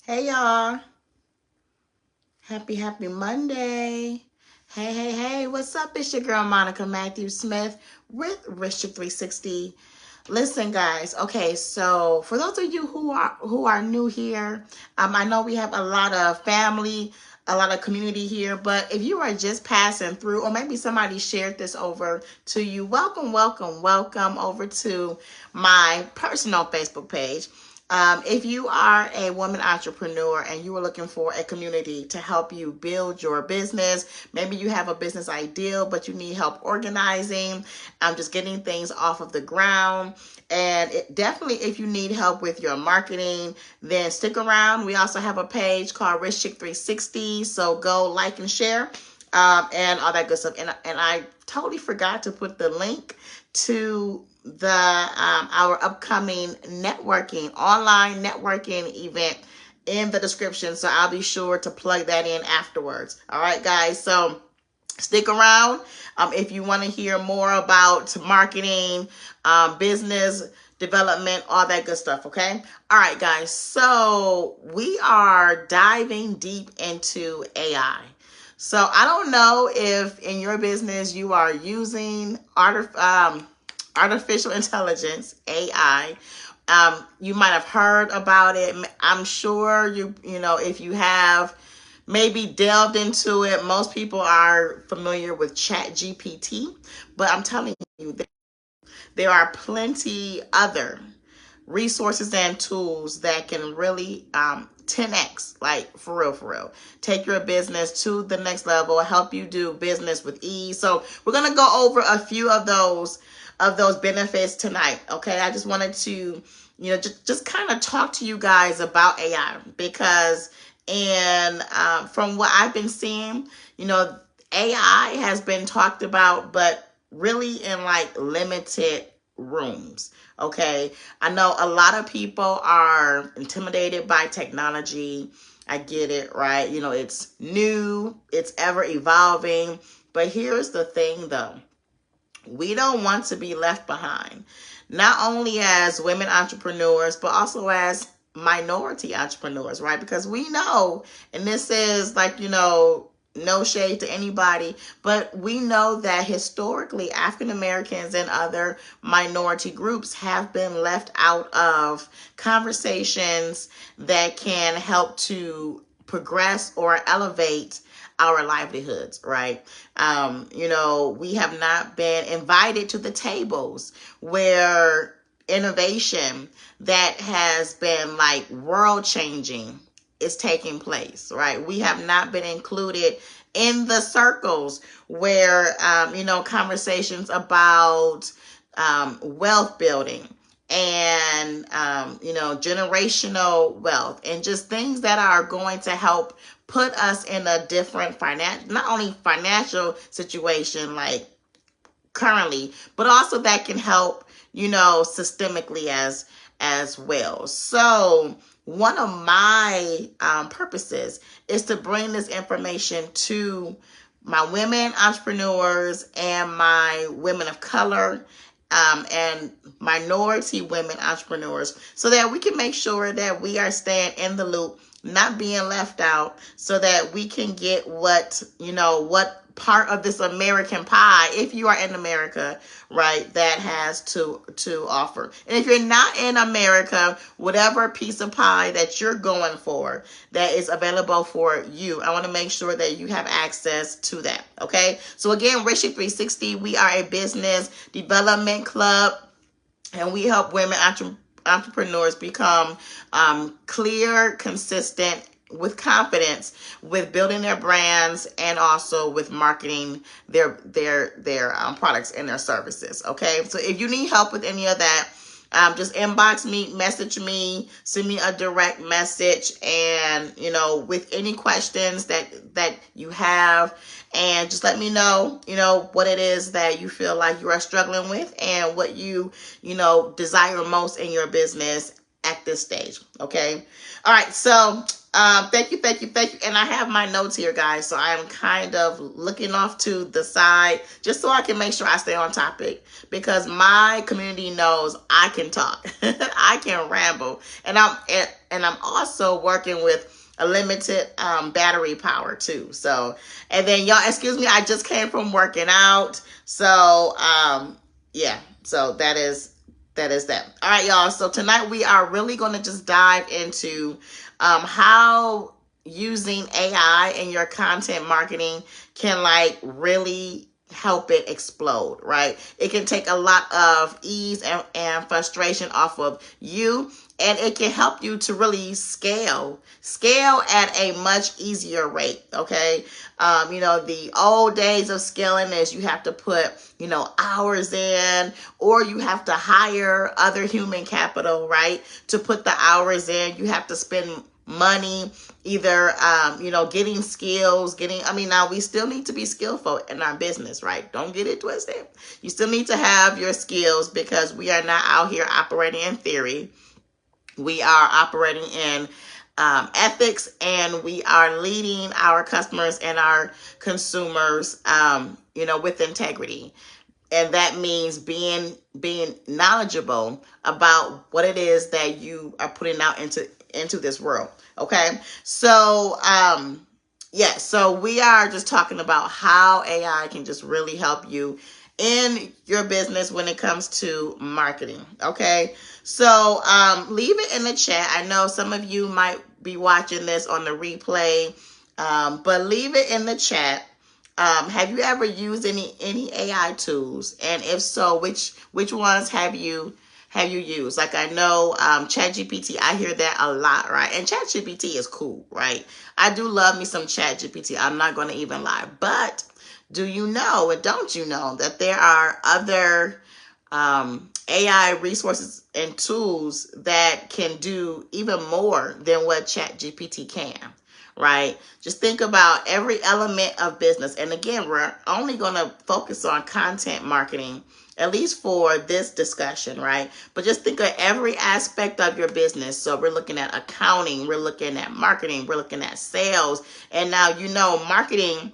Hey y'all. Happy Monday. Hey, what's up? It's your girl Monica Matthew Smith with Richard 360. Listen, guys. Okay, so for those of you who are new here, I know we have a lot of family, a lot of community here, but if you are just passing through, or maybe somebody shared this over to you, welcome over to my personal Facebook page. If you are a woman entrepreneur and you are looking for a community to help you build your business, maybe you have a business idea, but you need help organizing, just getting things off of the ground. And definitely, if you need help with your marketing, then stick around. We also have a page called Rich Chick 360. So go like and share and all that good stuff. And I totally forgot to put the link to our upcoming online networking event in the description. So I'll be sure to plug that in afterwards. All right, guys. So stick around if you want to hear more about marketing, business development, all that good stuff. Okay. All right, guys. So we are diving deep into AI. So I don't know if in your business you are using artificial intelligence, AI. You might have heard about it. I'm sure you know, if you have maybe delved into it, most people are familiar with Chat GPT, but I'm telling you, there are plenty other resources and tools that can really 10x, like for real, take your business to the next level, help you do business with ease. So we're going to go over a few of those benefits tonight. Okay. I just wanted to, just kind of talk to you guys about AI because, and from what I've been seeing, AI has been talked about, but really in like limited rooms. Okay. I know a lot of people are intimidated by technology. I get it, right? It's new, it's ever evolving. But here's the thing though. We don't want to be left behind, not only as women entrepreneurs, but also as minority entrepreneurs, right? Because we know, and this is like, no shade to anybody, but we know that historically African Americans and other minority groups have been left out of conversations that can help to progress or elevate our livelihoods, right? We have not been invited to the tables where innovation that has been like world changing is taking place, right? We have not been included in the circles where, conversations about wealth building and, generational wealth and just things that are going to help put us in a different not only financial situation like currently, but also that can help, systemically as well. So one of my purposes is to bring this information to my women entrepreneurs and my women of color and minority women entrepreneurs so that we can make sure that we are staying in the loop, not being left out, so that we can get what part of this American pie, if you are in America, right, that has to offer. And if you're not in America, whatever piece of pie that you're going for that is available for you, I want to make sure that you have access to that. Okay. So again, Richie 360, we are a business development club, and we help women entrepreneurs become clear, consistent, with confidence with building their brands and also with marketing their products and their services. Okay. So if you need help with any of that, just inbox me, message me, send me a direct message, and with any questions that you have, and just let me know what it is that you feel like you are struggling with and what you desire most in your business at this stage. Okay. All right. So thank you. And I have my notes here, guys. So I'm kind of looking off to the side just so I can make sure I stay on topic, because my community knows I can talk. I can ramble. And I'm also working with a limited battery power too. So, and then y'all, excuse me, I just came from working out. So, yeah, so that is that. All right, y'all. So tonight we are really going to just dive into how using AI in your content marketing can like really help it explode, right? It can take a lot of ease and frustration off of you, and it can help you to really scale at a much easier rate. Okay. The old days of scaling is you have to put, hours in, or you have to hire other human capital, right? To put the hours in, you have to spend money, either, getting skills, now we still need to be skillful in our business, right? Don't get it twisted. You still need to have your skills, because we are not out here operating in theory. We are operating in ethics, and we are leading our customers and our consumers, with integrity. And that means being knowledgeable about what it is that you are putting out into this world. Okay. So, so we are just talking about how AI can just really help you in your business when it comes to marketing. Okay. So, leave it in the chat. I know some of you might be watching this on the replay, but leave it in the chat. Have you ever used any AI tools? And if so, which ones have you used? Like, I know ChatGPT, I hear that a lot, right? And ChatGPT is cool, right? I do love me some ChatGPT. I'm not going to even lie. But do you know, and don't you know, that there are other AI resources and tools that can do even more than what ChatGPT can? Right? Just think about every element of business. And again, we're only going to focus on content marketing, at least for this discussion, right? But just think of every aspect of your business. So we're looking at accounting, we're looking at marketing, we're looking at sales. And now, marketing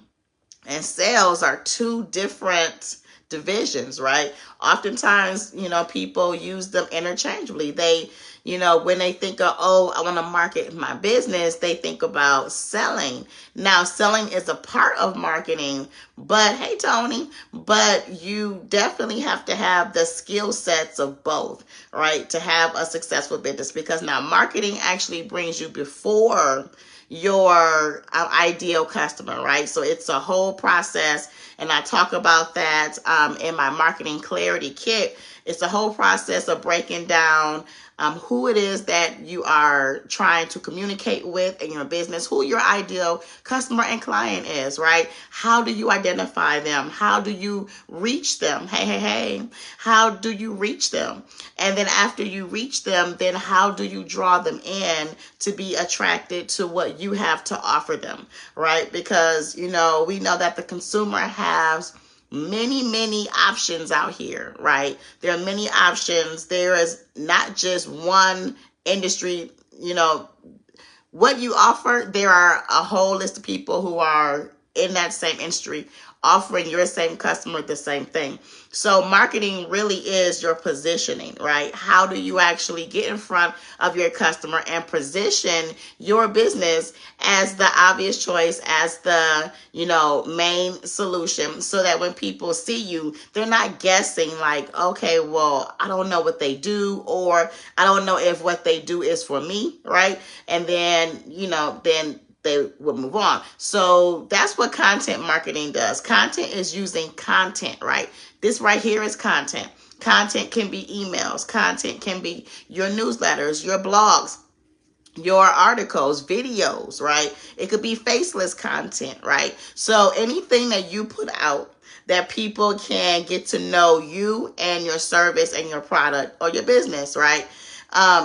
and sales are two different divisions, right? Oftentimes, people use them interchangeably. They, when they think of, I want to market my business, they think about selling. Now, selling is a part of marketing, but hey, Tony, but you definitely have to have the skill sets of both, right? To have a successful business, because now marketing actually brings you before your ideal customer, right? So it's a whole process. And I talk about that in my marketing clarity kit. It's a whole process of breaking down who it is that you are trying to communicate with in your business, who your ideal customer and client is, right? How do you identify them? How do you reach them? Hey, how do you reach them? And then after you reach them, then how do you draw them in to be attracted to what you have to offer them, right? Because, we know that the consumer has many options out here, right? There are many options. There is not just one industry, what you offer. There are a whole list of people who are in that same industry offering your same customer the same thing. So marketing really is your positioning, right? How do you actually get in front of your customer and position your business as the obvious choice, as the, main solution, so that when people see you, they're not guessing like, okay, well, I don't know what they do, or I don't know if what they do is for me, right? And then, then they will move on. So that's what content marketing does. Content is using content, right? This right here is content. Content can be emails. Content can be your newsletters, your blogs, your articles, videos, right? It could be faceless content, right? So anything that you put out that people can get to know you and your service and your product or your business, right?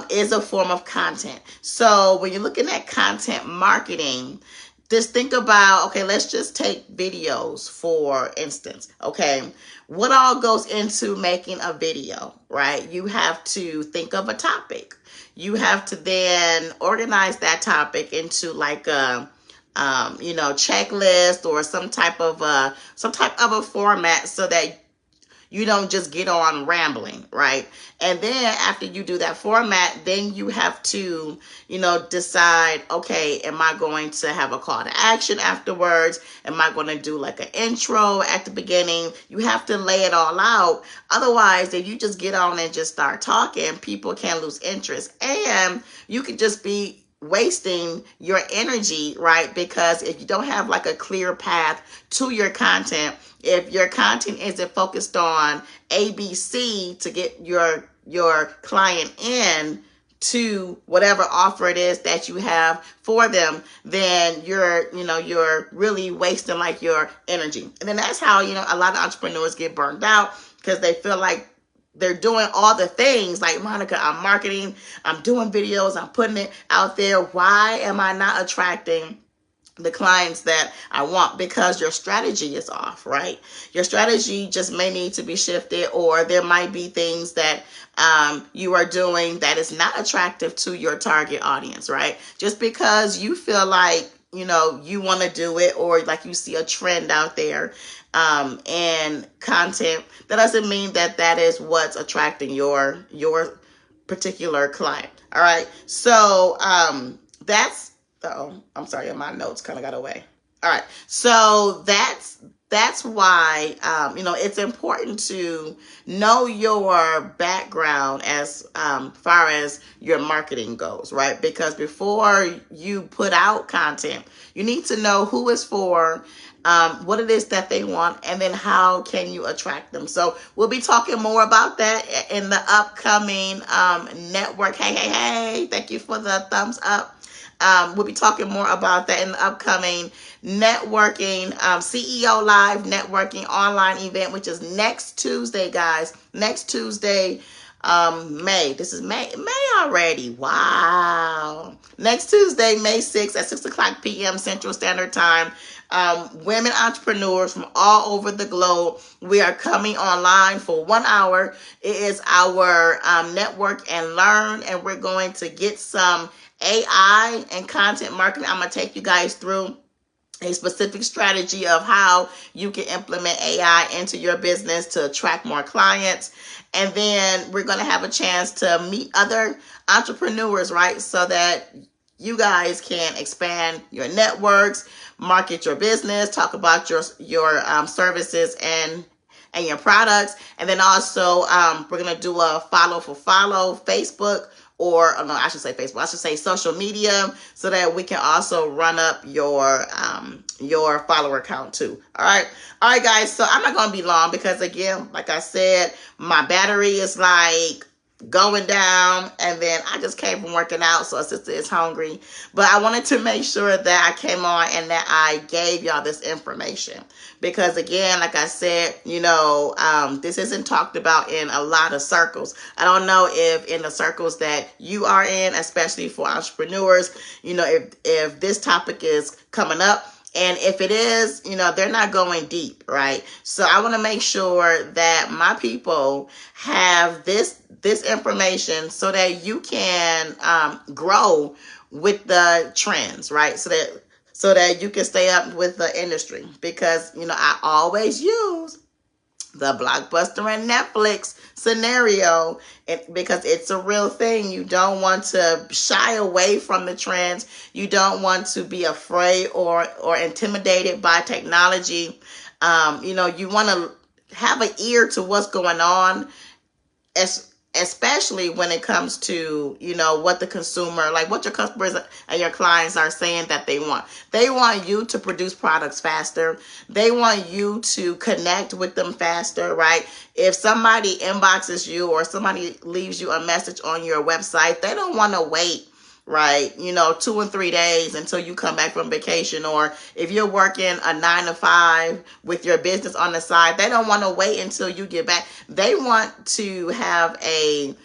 Is a form of content. So when you're looking at content marketing, just think about, okay, let's just take videos for instance. Okay, what all goes into making a video, right? You have to think of a topic. You have to then organize that topic into like a checklist or some type of a format so that you don't just get on rambling, right? And then after you do that format, then you have to, decide, okay, am I going to have a call to action afterwards? Am I going to do like an intro at the beginning? You have to lay it all out. Otherwise, if you just get on and just start talking, people can lose interest. And you could just be wasting your energy, right? Because if you don't have like a clear path to your content, if your content isn't focused on ABC to get your client in to whatever offer it is that you have for them, then you're really wasting like your energy. And then that's how, a lot of entrepreneurs get burned out, because they feel like they're doing all the things like, Monica, I'm marketing, I'm doing videos, I'm putting it out there. Why am I not attracting the clients that I want? Because your strategy is off, right? Your strategy just may need to be shifted, or there might be things that you are doing that is not attractive to your target audience, right? Just because you feel like, you want to do it, or like you see a trend out there and content, that doesn't mean that is what's attracting your particular client. All right. So I'm sorry, my notes kind of got away. All right. So that's why, it's important to know your background as far as your marketing goes, right? Because before you put out content, you need to know who it's for, what it is that they want, and then how can you attract them. So we'll be talking more about that in the upcoming network. Hey, thank you for the thumbs up. We'll be talking more about that in the upcoming networking CEO Live networking online event, which is next Tuesday, guys. Next Tuesday, May. This is May already. Wow. Next Tuesday, May 6th at 6 o'clock p.m. Central Standard Time. Women entrepreneurs from all over the globe. We are coming online for 1 hour. It is our network and learn, and we're going to get some AI and content marketing. I'm going to take you guys through a specific strategy of how you can implement AI into your business to attract more clients. And then we're going to have a chance to meet other entrepreneurs, right? So that you guys can expand your networks, market your business, talk about your services and your products. And then also we're going to do a follow for follow Facebook, or no, I should say Facebook. I should say social media, so that we can also run up your follower count too. All right, guys. So I'm not gonna be long because, again, like I said, my battery is like going down, and then I just came from working out, so sister is hungry. But I wanted to make sure that I came on and that I gave y'all this information, because, again, like I said, this isn't talked about in a lot of circles. I don't know if in the circles that you are in, especially for entrepreneurs, if this topic is coming up. And if it is, they're not going deep, right? So I want to make sure that my people have this information so that you can grow with the trends, right? So that you can stay up with the industry. Because, I always use the Blockbuster and Netflix scenario, because it's a real thing. You don't want to shy away from the trends. You don't want to be afraid or intimidated by technology. You want to have an ear to what's going on, especially when it comes to, what the consumer, like what your customers and your clients are saying that they want. They want you to produce products faster. They want you to connect with them faster, right? If somebody inboxes you or somebody leaves you a message on your website, they don't want to wait, right? 2 and 3 days until you come back from vacation. Or if you're working a 9 to 5 with your business on the side, they don't want to wait until you get back. They want to have a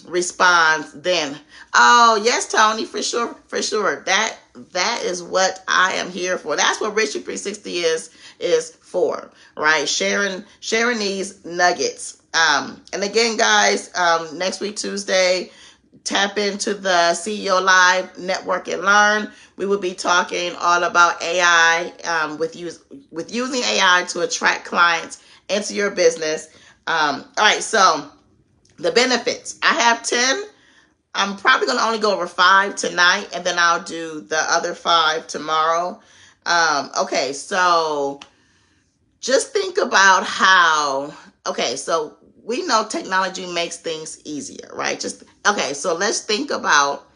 responds then. Oh yes, Tony, for sure, for sure. That is what I am here for. That's what Richard 360 is for, right? Sharing these nuggets. And again, guys, next week Tuesday, tap into the CEO Live Network and Learn. We will be talking all about AI, with using AI to attract clients into your business. All right, so the benefits. I have 10. I'm probably going to only go over 5 tonight, and then I'll do the other 5 tomorrow. Okay, so just think about how, okay, so we know technology makes things easier, right? Okay, so let's think about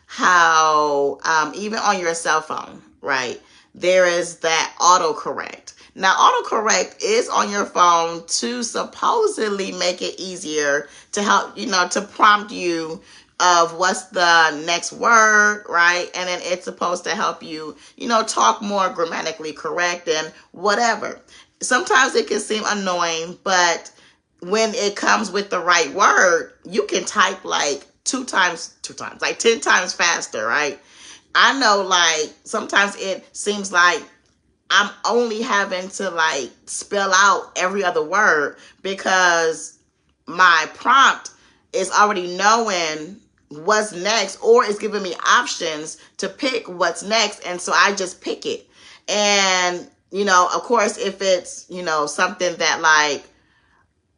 how, even on your cell phone, right, there is that autocorrect. Now, autocorrect is on your phone to supposedly make it easier to help, to prompt you of what's the next word, right? And then it's supposed to help you, talk more grammatically correct and whatever. Sometimes it can seem annoying, but when it comes with the right word, you can type like 2 times, like 10 times faster, right? I know, like, sometimes it seems like I'm only having to like spell out every other word because my prompt is already knowing what's next, or it's giving me options to pick what's next. And so I just pick it. And, of course, if it's, something that like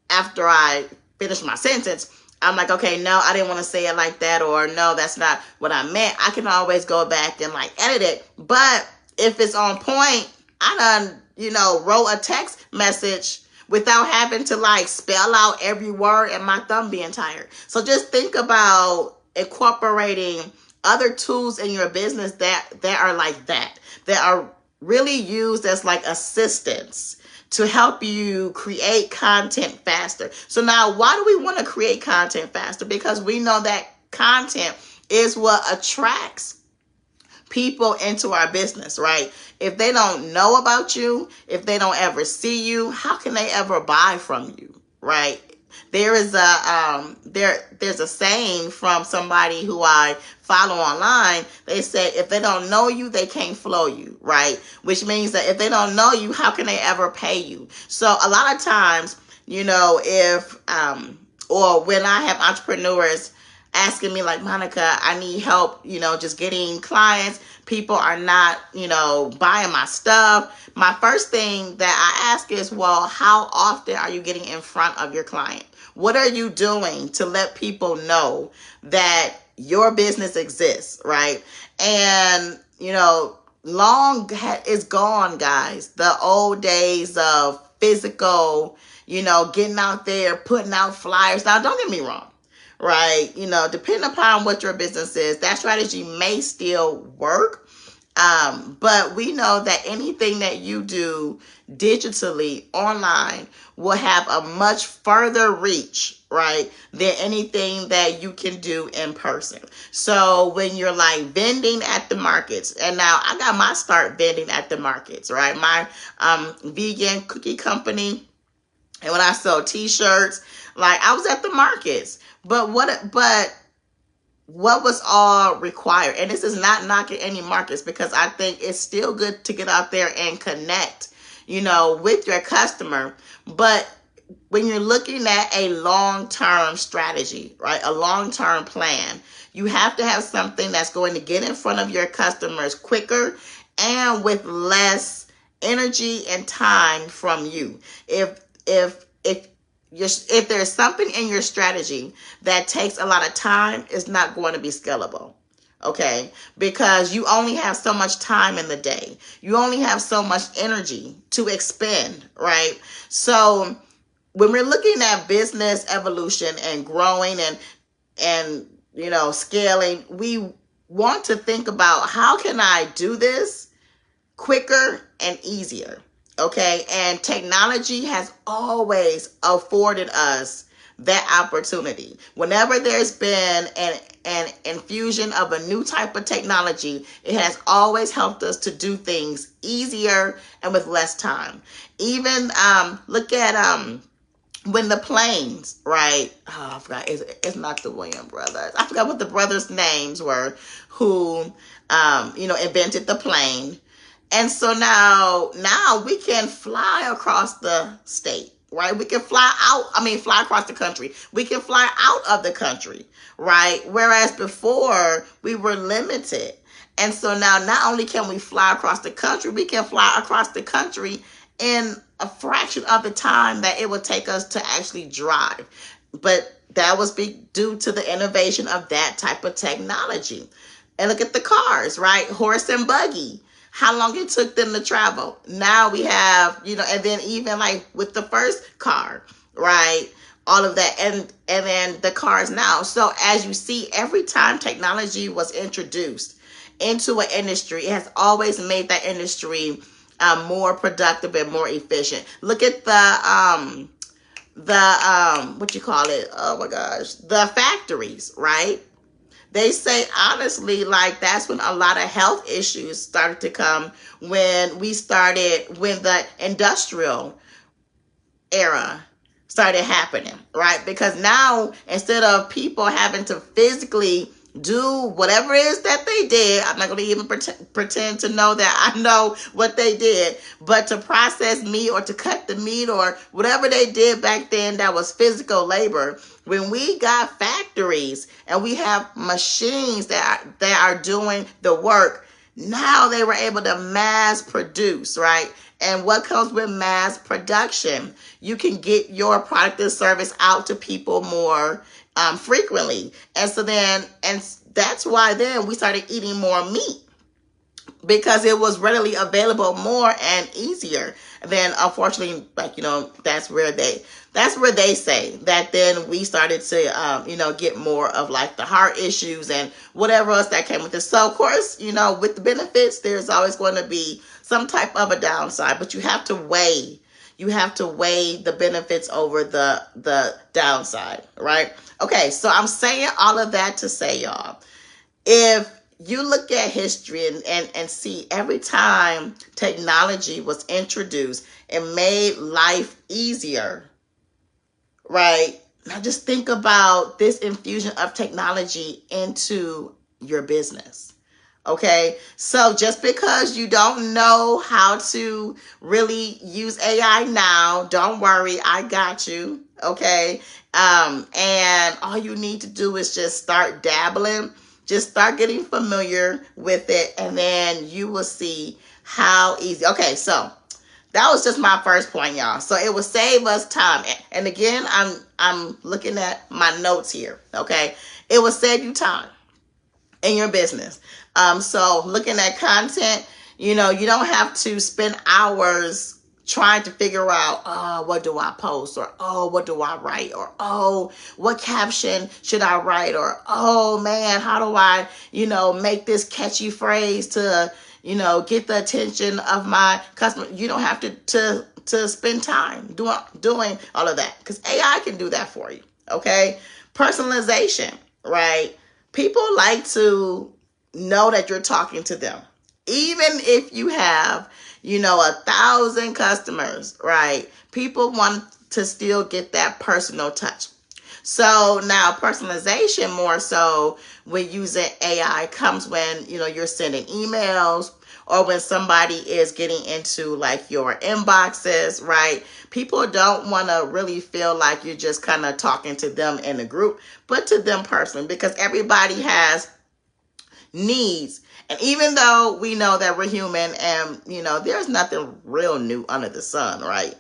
after I finish my sentence, I'm like, okay, no, I didn't want to say it like that, or no, that's not what I meant. I can always go back and like edit it. But if it's on point, I done, wrote a text message without having to like spell out every word and my thumb being tired. So just think about incorporating other tools in your business that are like that are really used as like assistants to help you create content faster. So now, why do we want to create content faster? Because we know that content is what attracts people into our business, right? If they don't know about you, if they don't ever see you, how can they ever buy from you, right? There is there's a saying from somebody who I follow online. They say, if they don't know you, they can't flow you, right? Which means that if they don't know you, how can they ever pay you? So a lot of times, if or when I have entrepreneurs asking me like, Monica, I need help, just getting clients. People are not, buying my stuff. My first thing that I ask is, well, how often are you getting in front of your client? What are you doing to let people know that your business exists, right? And, long is gone, guys. The old days of physical, getting out there, putting out flyers. Now, don't get me wrong. Right. Depending upon what your business is, that strategy may still work. But we know that anything that you do digitally online will have a much further reach, right, than anything that you can do in person. So when you're like vending at the markets, and now I got my start vending at the markets, right? My vegan cookie company, and when I sell t-shirts, like I was at the markets. But what was all required? And this is not knocking any markets, because I think it's still good to get out there and connect, with your customer. But when you're looking at a long-term strategy, right, a long-term plan, you have to have something that's going to get in front of your customers quicker and with less energy and time from you. If there's something in your strategy that takes a lot of time, it's not going to be scalable, okay? Because you only have so much time in the day. You only have so much energy to expend, right? So when we're looking at business evolution and growing and scaling, we want to think about, how can I do this quicker and easier? Okay, and technology has always afforded us that opportunity. Whenever there's been an infusion of a new type of technology, it has always helped us to do things easier and with less time. Even look at when the planes, right? Oh, I forgot. It's not the William brothers. I forgot what the brothers' names were who, invented the plane. And so now we can fly across the state, right? We can fly across the country. We can fly out of the country, right? Whereas before we were limited. And so now not only can we fly across the country, we can fly across the country in a fraction of the time that it would take us to actually drive. But that was due to the innovation of that type of technology. And look at the cars, right? Horse and buggy. How long it took them to travel. Now we have, and then even like with the first car, right? All of that. And then the cars now. So as you see, every time technology was introduced into an industry, it has always made that industry more productive and more efficient. Look at the what you call it? Oh my gosh, the factories, right? They say honestly, like that's when a lot of health issues started to come when the industrial era started happening, right? Because now instead of people having to physically do whatever it is that they did, I'm not going to even pretend to know that I know what they did, but to process meat or to cut the meat or whatever they did back then that was physical labor. When we got factories and we have machines that are doing the work, now they were able to mass produce, right? And what comes with mass production? You can get your product or service out to people more frequently. And that's why then we started eating more meat, because it was readily available more and easier. Then unfortunately, that's where they say that then we started to get more of like the heart issues and whatever else that came with it. So of course, with the benefits, there's always going to be some type of a downside, but you have to weigh the benefits over the downside, right? Okay, so I'm saying all of that to say, y'all, if you look at history and see every time technology was introduced, it made life easier, right? Now just think about this infusion of technology into your business. Okay, so just because you don't know how to really use AI now, don't worry, I got you. Okay, and all you need to do is just start dabbling, just start getting familiar with it, and then you will see how easy. Okay, so that was just my first point, y'all. So it will save us time. And again, I'm looking at my notes here. Okay, it will save you time in your business. So looking at content, you don't have to spend hours trying to figure out, oh, what do I post? Or, oh, what do I write? Or, oh, what caption should I write? Or, oh man, how do I, make this catchy phrase to, get the attention of my customer? You don't have to spend time doing all of that, because AI can do that for you. Okay. Personalization, right? People like to know that you're talking to them. Even if you have, 1,000 customers, right? People want to still get that personal touch. So now personalization more so when using AI comes when, you're sending emails or when somebody is getting into like your inboxes, right? People don't want to really feel like you're just kind of talking to them in a group, but to them personally, because everybody has needs. And even though we know that we're human and, there's nothing real new under the sun, right?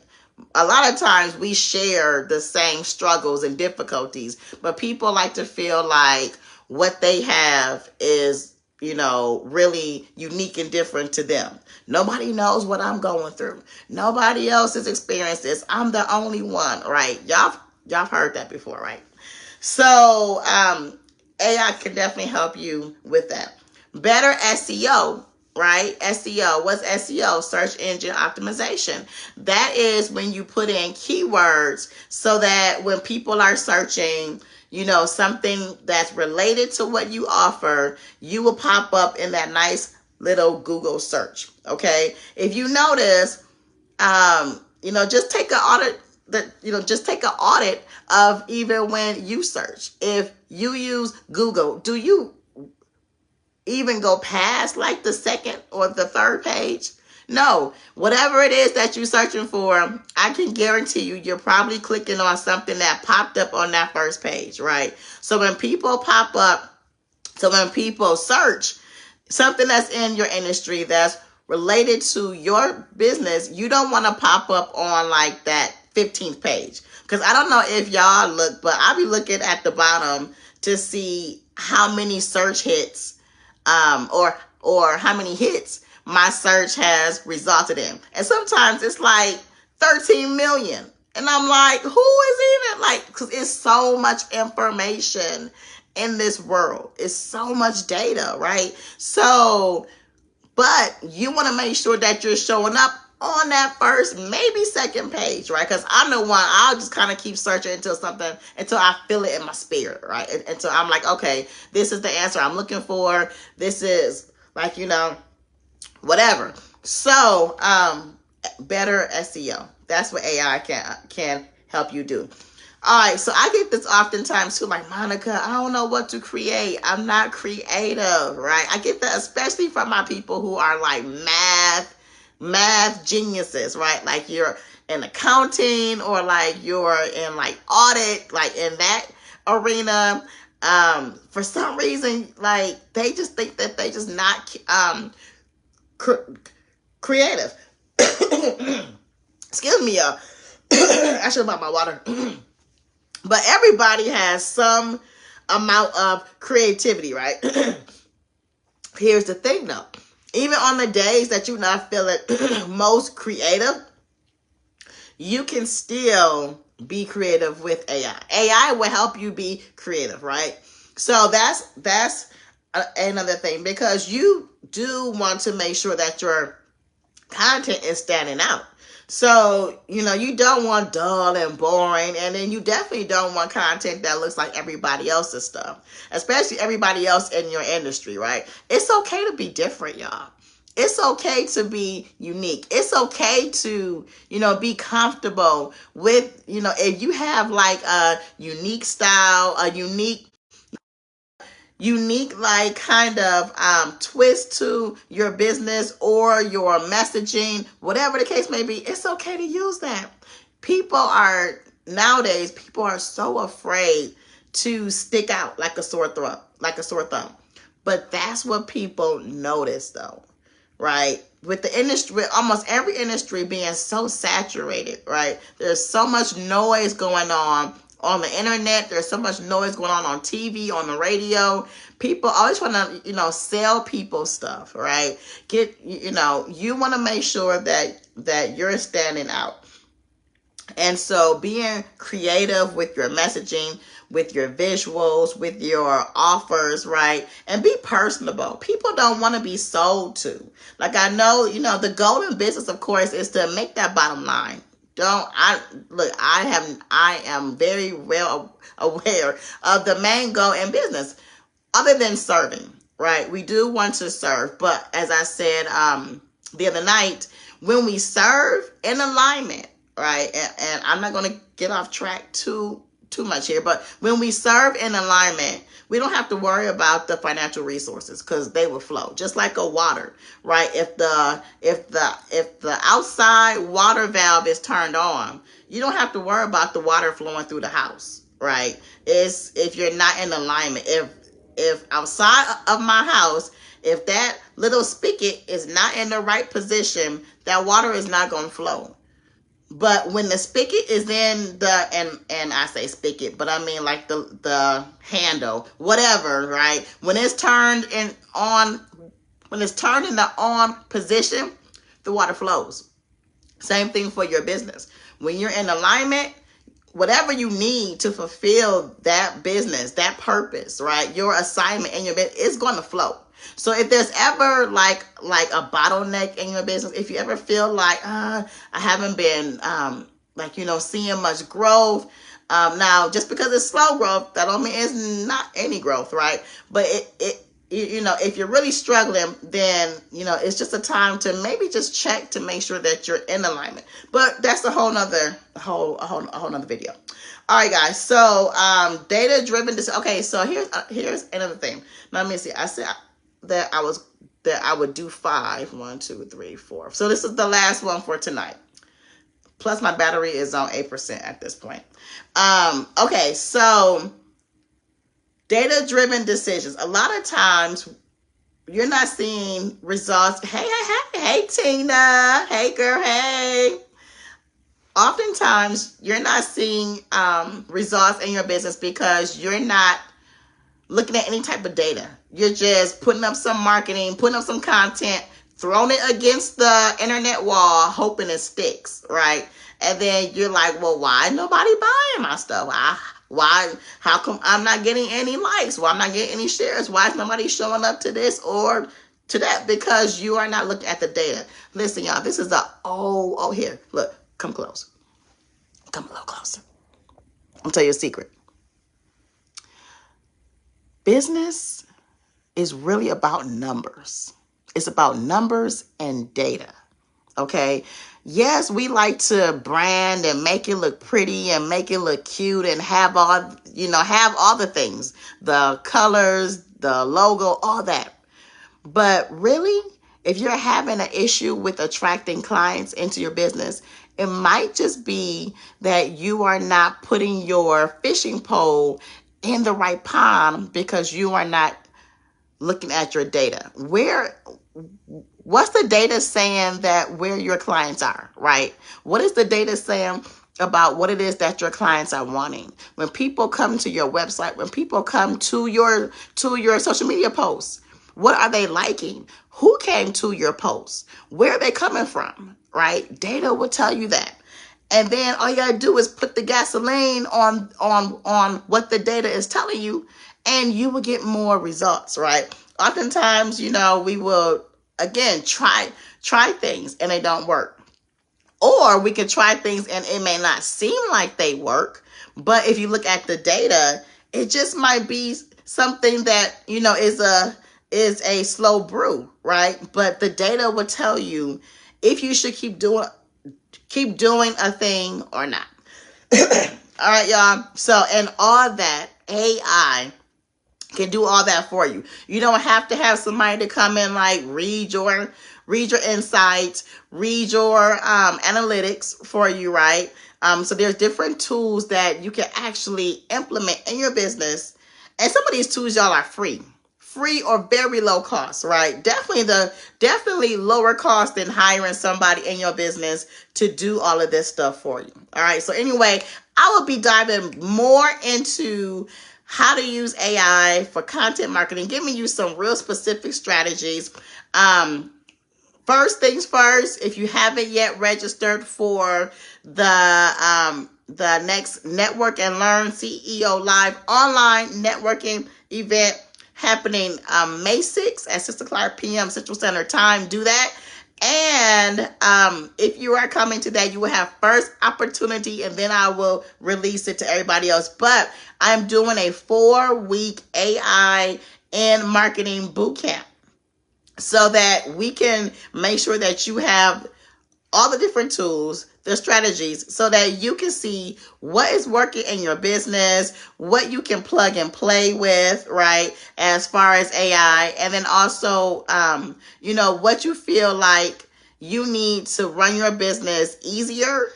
A lot of times we share the same struggles and difficulties, but people like to feel like what they have is, really unique and different to them. Nobody knows what I'm going through. Nobody else has experienced this. I'm the only one, right? Y'all heard that before, right? So, AI can definitely help you with that. Better SEO, right? SEO. What's SEO? Search engine optimization. That is when you put in keywords so that when people are searching, something that's related to what you offer, you will pop up in that nice little Google search. Okay. If you notice, just take that, just take an audit of even when you search. If you use Google, do you even go past like the second or the third page? No. Whatever it is that you're searching for, I can guarantee you're probably clicking on something that popped up on that first page, right? So when people search something that's in your industry that's related to your business, you don't want to pop up on like that 15th page. Because I don't know if y'all look, but I'll be looking at the bottom to see how many search hits or how many hits my search has resulted in. And sometimes it's like 13 million. And I'm like, who is even like, because it's so much information in this world. It's so much data, right? So, but you want to make sure that you're showing up on that first, maybe second page, right? Because I'm the one, I'll just kind of keep searching until I feel it in my spirit, right? Until I'm like, okay, this is the answer I'm looking for. This is like, whatever. So, better SEO. That's what AI can help you do. All right, so I get this oftentimes too, like, Monica, I don't know what to create. I'm not creative, right? I get that especially from my people who are like math geniuses, right? Like you're in accounting or like you're in like audit, like in that arena. For some reason, like they just think that they just not creative. Excuse me, y'all. I should have bought my water. But everybody has some amount of creativity, right? Here's the thing, though. Even on the days that you're not feeling most creative, you can still be creative with AI. AI will help you be creative, right? So that's another thing, because you do want to make sure that your content is standing out. So, you don't want dull and boring, and then you definitely don't want content that looks like everybody else's stuff, especially everybody else in your industry, right? It's okay to be different, y'all. It's okay to be unique. It's okay to, be comfortable with, if you have like a unique style, a unique like kind of twist to your business or your messaging, whatever the case may be, it's okay to use that. Nowadays people are so afraid to stick out like a sore thumb. But that's what people notice though, right? With the industry, with almost every industry being so saturated, right? There's so much noise going on the internet. There's so much noise going on TV, on the radio. People always want to, sell people stuff, right? You want to make sure that you're standing out. And so being creative with your messaging, with your visuals, with your offers, right? And be personable. People don't want to be sold to. Like I know, the goal in business, of course, is to make that bottom line. I am very well aware of the main goal in business, other than serving, right? We do want to serve, but as I said the other night, when we serve in alignment, right? And I'm not going to get off track too much here, but when we serve in alignment, we don't have to worry about the financial resources because they will flow just like a water, right? If the outside water valve is turned on, you don't have to worry about the water flowing through the house, right? If you're not in alignment, if outside of my house, if that little spigot is not in the right position, that water is not going to flow. But when the spigot is in and I say spigot, but I mean like the handle, whatever, right? When it's turned in the on position, the water flows. Same thing for your business. When you're in alignment, whatever you need to fulfill that business, that purpose, right? Your assignment in your business is going to flow. So if there's ever like a bottleneck in your business, if you ever feel like I haven't been seeing much growth, now just because it's slow growth, that don't mean it's not any growth, right? But you know, if you're really struggling, then, you know, it's just a time to maybe just check to make sure that you're in alignment. But that's a whole nother video. All right, guys. So data driven. Okay, so here's another thing. Now, let me see. I said that I would do 5. 1, 2, 3, 4. So this is the last one for tonight. Plus my battery is on 8% at this point. Okay, so data driven decisions. A lot of times you're not seeing results. Hey, Tina. Hey, girl. Hey. Oftentimes, you're not seeing results in your business because you're not looking at any type of data. You're just putting up some marketing, putting up some content, throwing it against the internet wall, hoping it sticks, right? And then you're like, well, why nobody buying my stuff? Why? How come I'm not getting any likes? Why I'm not getting any shares? Why is nobody showing up to this or to that? Because you are not looking at the data. Listen, y'all, this is here, look, come close. Come a little closer. I'll tell you a secret. Business is really about numbers. It's about numbers and data. Okay? Yes, we like to brand and make it look pretty and make it look cute and have all the things, the colors, the logo, all that. But really, if you're having an issue with attracting clients into your business, it might just be that you are not putting your fishing pole in the right pond because you are not looking at your data. What's the data saying that where your clients are, right? What is the data saying about what it is that your clients are wanting? When people come to your website, when people come to your social media posts, what are they liking? Who came to your posts? Where are they coming from, right? Data will tell you that. And then all you got to do is put the gasoline on what the data is telling you, and you will get more results, right? Oftentimes, you know, we will, again, try things and they don't work. Or we can try things and it may not seem like they work, but if you look at the data, it just might be something that, you know, is a slow brew, right? But the data will tell you if you should keep doing a thing or not. All right, y'all. So, and all that AI can do all that for you. You don't have to have somebody to come in like read your insights, read your analytics for you, right? So there's different tools that you can actually implement in your business. And some of these tools, y'all, are free or very low cost, right? Definitely lower cost than hiring somebody in your business to do all of this stuff for you. All right. So anyway, I will be diving more into how to use AI for content marketing, giving you some real specific strategies. First things first, if you haven't yet registered for the next Network and Learn CEO Live online networking event happening May 6th at 6:00 p.m. Central Standard Time, do that. And if you are coming to that, you will have first opportunity, and then I will release it to everybody else. But I'm doing a 4-week AI and marketing bootcamp so that we can make sure that you have all the different tools, the strategies, so that you can see what is working in your business, what you can plug and play with, right, as far as AI, and then also, what you feel like you need to run your business easier,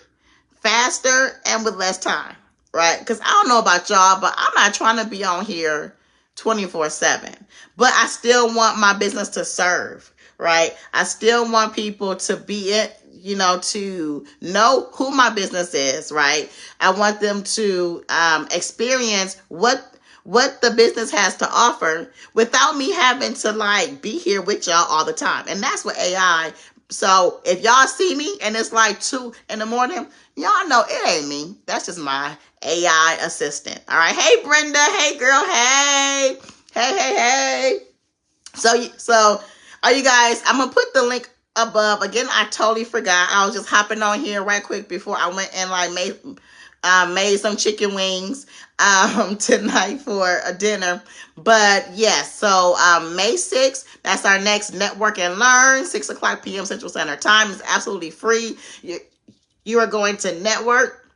faster, and with less time, right? Because I don't know about y'all, but I'm not trying to be on here 24/7, but I still want my business to serve, right? I still want people to be it, to know who my business is, right? I want them to experience what the business has to offer without me having to be here with y'all all the time. And that's what AI. So if y'all see me and it's like 2 a.m, y'all know it ain't me. That's just my AI assistant. All right. Hey, Brenda. Hey, girl. Hey. Hey. So are you guys, I'm going to put the link above. Again, I totally forgot. I was just hopping on here right quick before I went and Made some chicken wings tonight for a dinner. But yes, so May 6th, that's our next Network and Learn, 6 o'clock p.m. Central Standard Time. It's absolutely free. You are going to network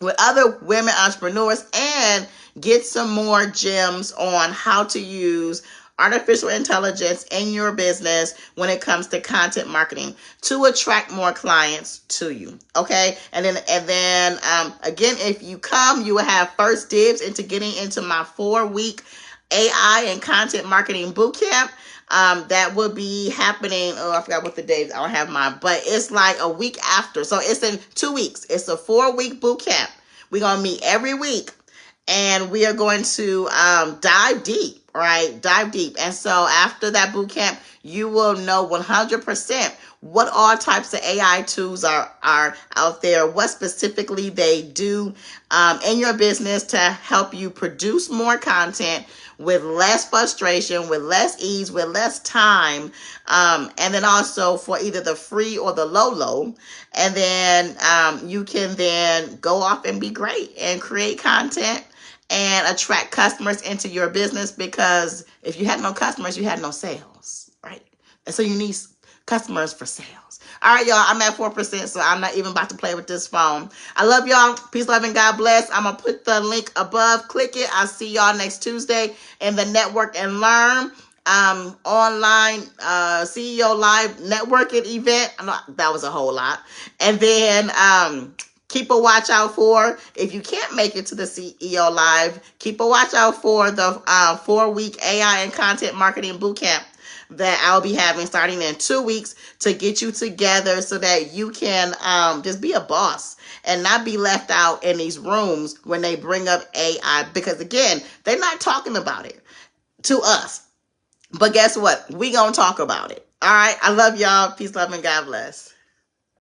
with other women entrepreneurs and get some more gems on how to use artificial intelligence in your business when it comes to content marketing to attract more clients to you. Okay. And then again, if you come, you will have first dibs into getting into my 4-week AI and content marketing bootcamp. That will be happening. Oh, I forgot what the days. I don't have mine, but it's like a week after. So it's in 2 weeks. It's a 4-week boot camp. We're going to meet every week and we are going to dive deep, right? Dive deep. And so after that boot camp, you will know 100% what all types of AI tools are out there, what specifically they do in your business to help you produce more content with less frustration, with less ease, with less time, and then also for either the free or the low. And then you can then go off and be great and create content and attract customers into your business, because if you had no customers, you had no sales, right? And so you need customers for sales. All right, y'all, I'm at 4%, so I'm not even about to play with this phone. I love y'all. Peace, love, and God bless. I'm going to put the link above. Click it. I'll see y'all next Tuesday in the Network and Learn online CEO Live networking event. I know that was a whole lot. And then keep a watch out for, if you can't make it to the CEO Live, keep a watch out for the 4-week AI and content marketing bootcamp that I'll be having starting in 2 weeks to get you together so that you can just be a boss and not be left out in these rooms when they bring up AI, because again, they're not talking about it to us. But guess what? We gonna talk about it. All right. I love y'all. Peace, love, and God bless.